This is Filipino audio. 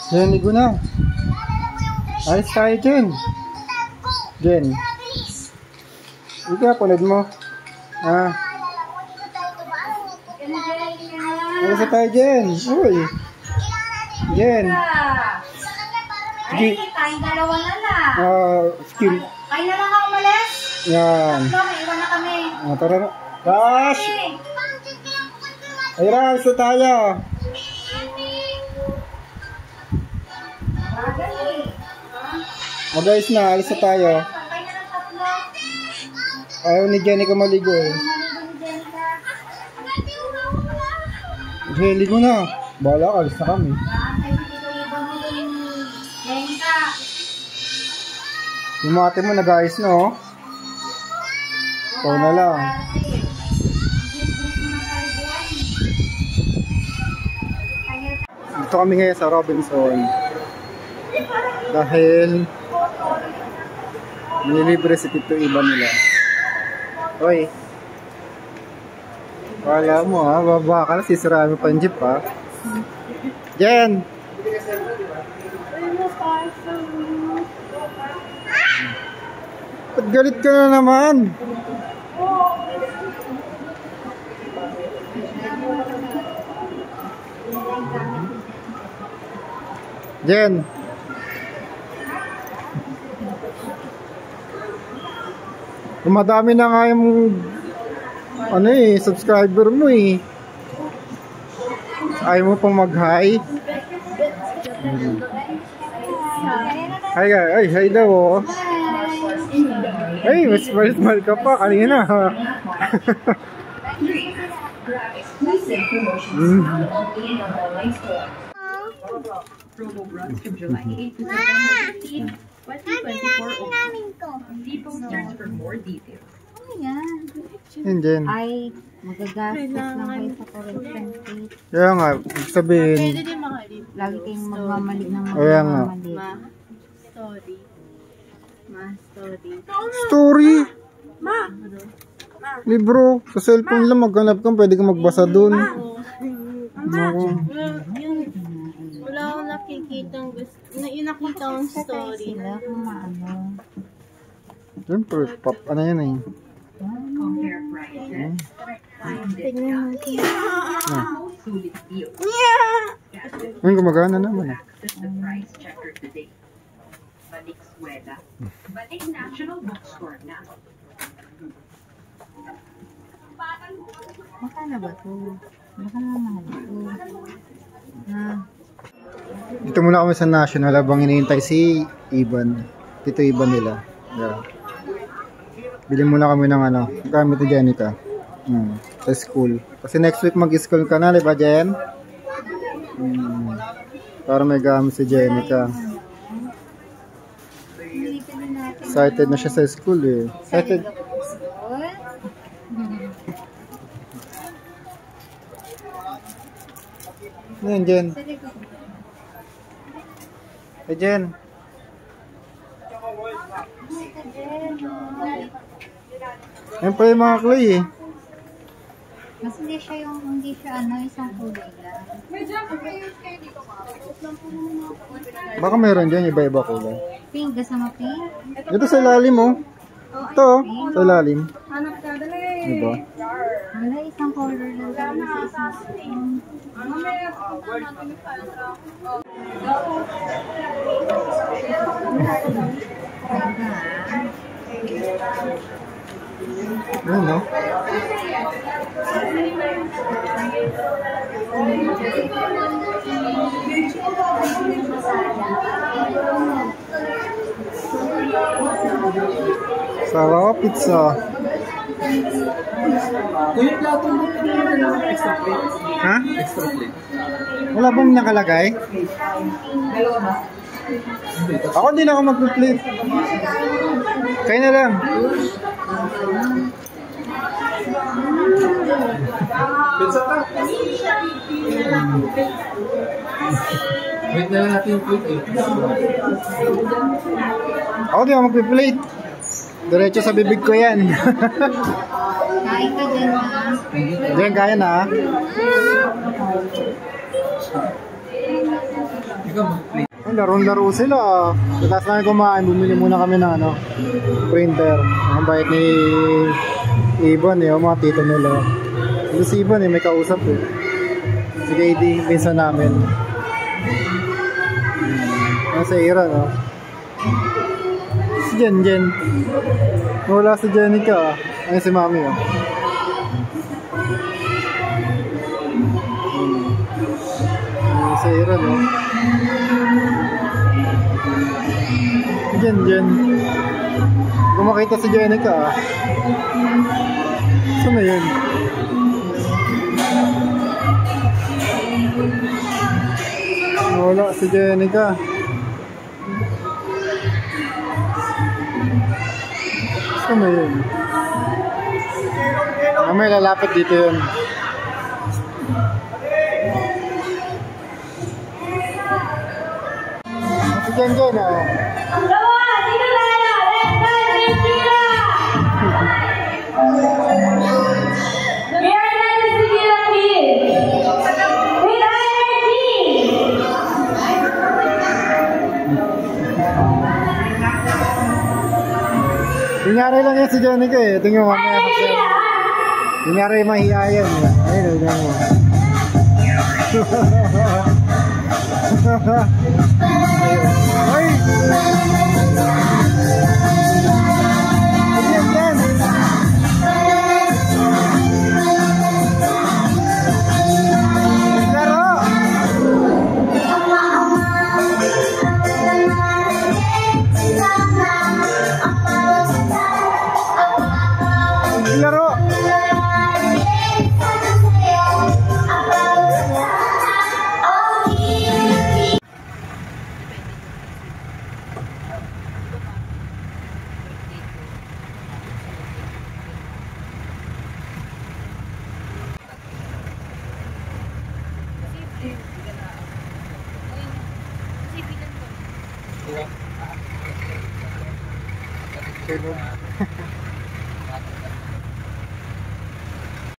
Jen, ligo na. Alis tayo, Jen. Jen. Ika, punod mo. Ah. Alis na tayo, Jen. Uy. Jen. Ay, tayong dalawa na lang. Skill. Kayo na lang ako umalis. Yan. Tatlo, may iwan na kami. Tara na. Dash! Ay, alis na tayo. Guys na, alis na tayo. Ayaw ni Jenny ka maligo eh. Okay, ligo na. Bahala ka, alis na kami. Yung mga ate mo nag-ayos na oh. Ikaw na lang. Dito kami ngayon sa Robinson. Dahil nililibre si Tito Iba nila. Hoy. Wala mo ha, baba ka na, sisiraan mo pa yung jeep ha. Jen! Ba't galit ka na naman? Jen! Madami na nga yung ano eh, subscriber mo eh. Ayaw mo pang mag-hi. Hi guys, ay hi daw oh. Ay, mas smile ka pa kanina. Promo runs from July 8 to September 15, 2024. See posters for more details. Ano yan? Yun din. Ay, magagastos lang kayo sa correction fee. Kaya nga, sabihin. Lagi kayong magmamalig ng Kaya nga. Story. Story? Libro. Sa cellphone lang maghanap ka, pwede kang magbasa dun. Wala akong nakikitang gusto. Yung nakita akong story. Sila kung maano. Siyempre, pop, ano yan eh. Compare prices. Tignan natin. Sulit deal. Ngayon, gumagana naman eh. Access the price checker today. Balik Sweda. Balik National Bookstore na. Baka na ba ito? Baka na mahal ito. Dito muna kami sa National habang hinihintay si Iban. Tito Iban nila. Yeah. Bili muna kami ng ano, gamit ni Jenica. Sa school. Kasi next week mag-school ka na, di ba Jen? Para may gamit si Jenica. Excited na siya sa school eh. Excited. Yan Jen. Hey Jen. Yan pa yung mga clay eh. Mas hindi siya ano, isang kulay lang. Baka meron dyan, iba-iba kulay. Pink, kasama pink? Ito sa ilalim oh. Ito oh, sa ilalim. Hanap ka, dali. Diba? Wala, isang color lang. Ano no? Sarap pizza. Yung plato mo, extra plate. Ha? Extra plate. Wala bang nakalagay? Ako din ako mag-plate. Kaya na lang. Pizza ka. Wait na lang natin yung plate eh. Ako din ako mag-plate. Diretso sa bibig ko yan. Kain ka dyan na. Diyan kaya na. Ikaw mag-play. Ay, laro-laro sila. Tapos namin kumain, bumili muna kami ng ano, printer. Ang bait ni Ibon eh, yung mga tito nila. Ito si Ibon eh, may kausap eh. Si KD, pinsan namin. Ang sa Ira, no? Si Jen. Wala si Jenica. Ayun si Mami, oh. Sa Ira, no? Si Jen. Kung makita si Jenica, ah. Saan na yun? Wala si Jenica. Saan na yun? May lalapit dito yun. Si Jen, oh. Kunyari lang yan si Jenica eh. Tingnan mo mamaya kasi. Kunyari mahihayan. Ayun, tingnan mo. Ay! Yan. Laro! Laro! Tulog.